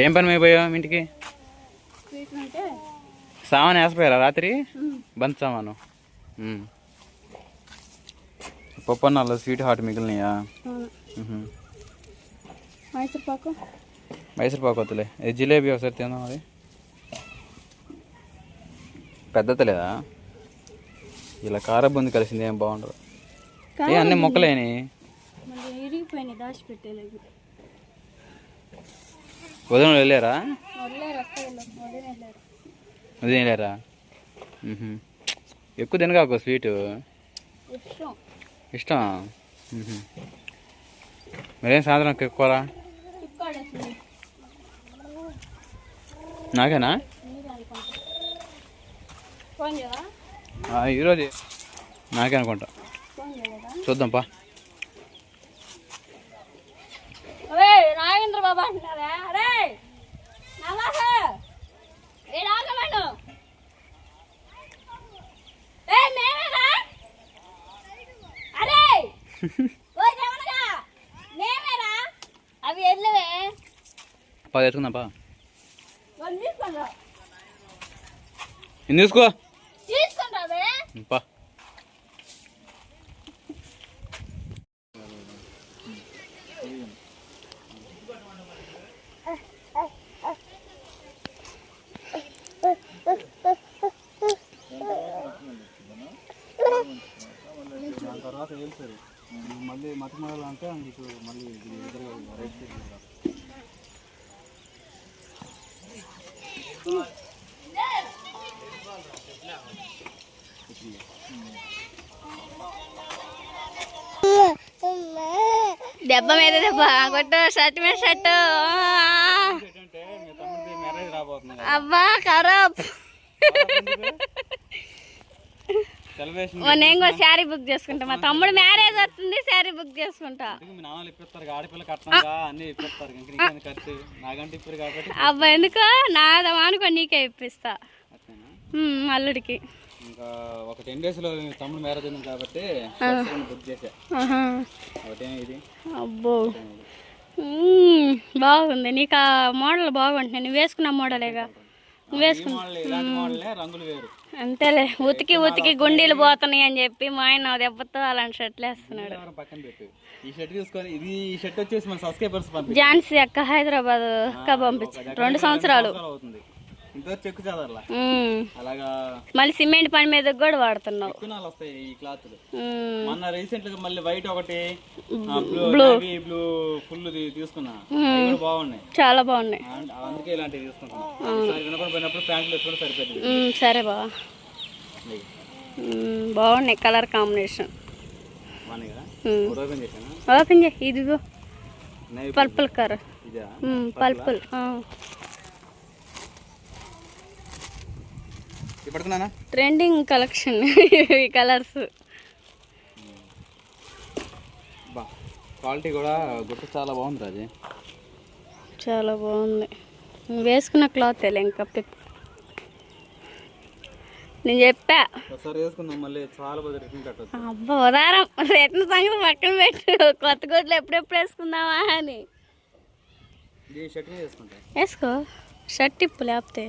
ఏం పని అయిపోయావు ఇంటికి? సామాన్ వేసిపోయారా రాత్రి? బంద్ సామాను. పప్పన్నాలో స్వీట్ హాట్ మిగిలినాయా? మైసూర్పాకు వద్దులే. జిలేబీ ఒకసారి తిందాం. అది పెద్దత లేదా? ఇలా కార బుంది కలిసింది ఏం బాగుండదు. ఏ అన్ని మొక్కలేని ఉదయం వెళ్ళారా? ఉదయం వెళ్ళారా? ఎక్కువ తినగా స్వీటు ఇష్టం. మరేం సాయంత్రం ఎక్కువరా? నాకేనా? ఈరోజు నాకే అనుకుంటా. చూద్దాం పా. నాగేంద్ర బాబా అంటున్నారా? అరే అవి వెళ్ళవే పా తెచ్చుకుందాం పా. ఇది తీసుకో పా. తర్వాత వెళ్తారు మళ్ళీ మత మొదలు అంటే ఇప్పుడు మళ్ళీ దెబ్బ మీద దెబ్బ కొట్టు. షర్ట్ మీద షర్ట్. అబ్బా ఖరాబ్. నేను కూడా శారీ బుక్ చేసుకుంటా. మా తమ్ముడు మ్యారేజ్ వస్తుంది, శారీ బుక్ చేసుకుంటా. అబ్బా ఎందుకో నాదా అనుకో, నీకే ఇప్పిస్తా అల్లుడికి. ఇంకా ఒక 10 days లో తమ్ముడు మ్యారేజ్ ఉంది కాబట్టి బుక్ చేసా. అబ్బో బాగుంది. నీకు ఆ మోడల్ బాగుంటుంది. నువ్వు వేసుకున్న మోడలేగా నువ్వు వేసుకున్నా. అంతేలే, ఉతికి ఉతికి గుండీలు పోతున్నాయి అని చెప్పి మా ఆయన దెబ్బతో అలాంటి షర్ట్లు వేస్తున్నాడు. ఝాన్సీ అక్క హైదరాబాద్ అక్క పంపించి 2 సంవత్సరాలు. మళ్ళీ సిమెంట్ పని మీద కూడా వాడుతున్నావు. చాలా బాగున్నాయి. సరే బావా, బాగున్నాయి కలర్ కాంబినేషన్. ఓపెన్ చేయి. ఇదిగో purple colour. Purple trending collection ఈ కలర్స్. క్వాలిటీ కూడా గుట్ట చాలా బాగుంది. అది చాలా బాగుంది. వేసుకున్న క్లాత్ ఇంకా నేను చెప్పా. అబ్బా ఉదారం రిటర్న్ సంగతి పక్కన పెట్టు. కొత్త గుడ్లు ఎప్పుడెప్పుడు వేసుకుందామా అని. వేసుకో షర్ట్ ఇప్పు లేకపోతే.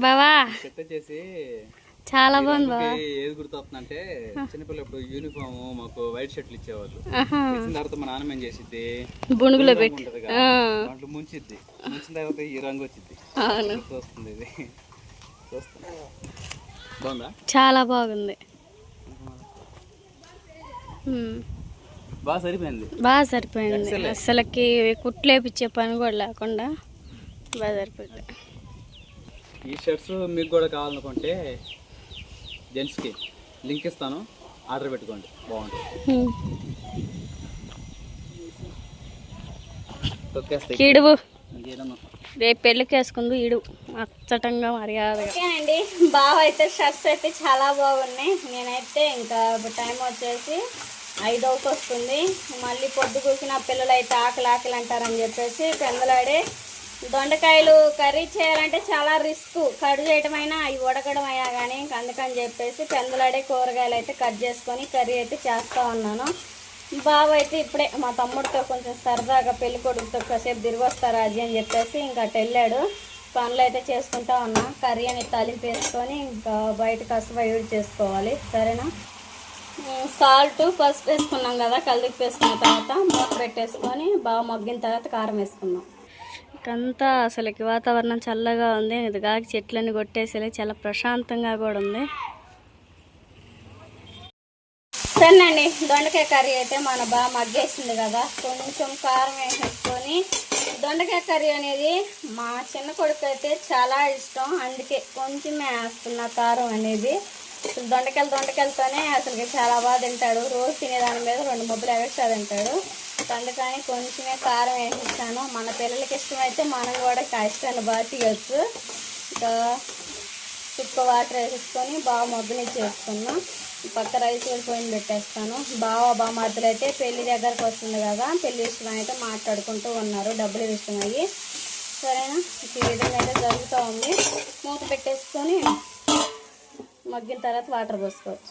బావా చాలా బాగుంది బావా. ఏది గుర్తొస్తుందంటే చిన్నపిల్లప్పుడు యూనిఫామ్ మాకు వైట్ షర్ట్లు ఇచ్చేవాళ్ళు. తర్వాత మా నాన్నమ్మ ఏం చేసిద్ది, బుణుగులో పెట్టి దాంట్లో ముంచిద్ది. ముంచిన తర్వాత ఈ రంగు వచ్చింది. వస్తుంది. ఇది బాగుందా? చాలా బాగుంది. బాగా సరిపోయింది. బాగా సరిపోయింది. అసలుకి కుట్లు వేపించే పని కూడా లేకుండా బాగా సరిపోయింది. ఈ షర్ట్స్ మీకు కూడా కావాలనుకుంటే జెంట్స్కి లింక్ ఇస్తాను, ఆర్డర్ పెట్టుకోండి. బాగుంటుంది. ఇడువు రేపు పెళ్ళికి వేసుకుందు. ఇడు అచ్చటంగా మర్యాదగా. ఓకేనండి, బాగా అయితే షర్ట్స్ అయితే చాలా బాగున్నాయి. నేనైతే ఇంకా టైం వచ్చేసి 5 వస్తుంది. మళ్ళీ పొద్దు కూర్చున్న పిల్లలు అయితే ఆకలి అంటారని చెప్పేసి పెందలాడే దొండకాయలు కర్రీ చేయాలంటే చాలా రిస్క్. కట్ చేయటమైనా అవి ఉడకడం అయినా కానీ అందుకని చెప్పేసి పెందలాడే కూరగాయలు అయితే కట్ చేసుకొని కర్రీ అయితే చేస్తూ ఉన్నాను. బావ అయితే ఇప్పుడే మా తమ్ముడితో కొంచెం సరదాగా పెళ్లి కొడుకుతో కాసేపు తిరిగి వస్తారు అది అని చెప్పేసి ఇంకా అటు వెళ్ళాడు. పనులు అయితే చేసుకుంటా ఉన్నా. కర్రీ అని తాలింపు వేసుకొని ఇంకా బయట కాస్త వేడి చేసుకోవాలి. సరేనా? సాల్ట్ పసుపు వేసుకున్నాం కదా, కలిపి వేసుకున్న తర్వాత మూత పెట్టేసుకొని బాగా మగ్గిన తర్వాత కారం వేసుకున్నాం. ఇకంతా అసలుకి వాతావరణం చల్లగా ఉంది. ఇదిగా చెట్లన్నీ కొట్టేసి చాలా ప్రశాంతంగా కూడా ఉంది. సరేనండి, దొండకాయ కర్రీ అయితే మన బాగా మగ్గేసింది కదా, కొంచెం కారం వేసేసుకొని. దొండకాయ కర్రీ అనేది మా చిన్న కొడుకు అయితే చాలా ఇష్టం, అందుకే కొంచెమే వేస్తున్నా కారం అనేది. అసలు దొండకాయలతోనే అసలు చాలా బాగా తింటాడు. రోజు తినేదాని మీద 2 ముద్దలు ఎక్స్ట్రా తింటాడు. అందుకని కొంచెమే కారం వేసిస్తాను. మన పిల్లలకి ఇష్టమైతే మనం కూడా ఇష్టాన్ని బాగా తీయచ్చు. ఇంకా చుక్క వాటర్ వేసేసుకొని బాగా మగ్గనిచ్చేసుకున్నాం. పక్క రైస్ పోయిన పెట్టేస్తాను. బావ మధ్యలో అయితే పెళ్లి దగ్గరకు వస్తుంది కదా, పెళ్లి విషయం అయితే మాట్లాడుకుంటూ ఉన్నారు, డబ్బులు విషయం అయ్యి. సరేనా? ఈ విధంగా అయితే జరుగుతూ ఉంది. మూత పెట్టేసుకొని మగ్గిన తర్వాత వాటర్ పోసుకోవచ్చు.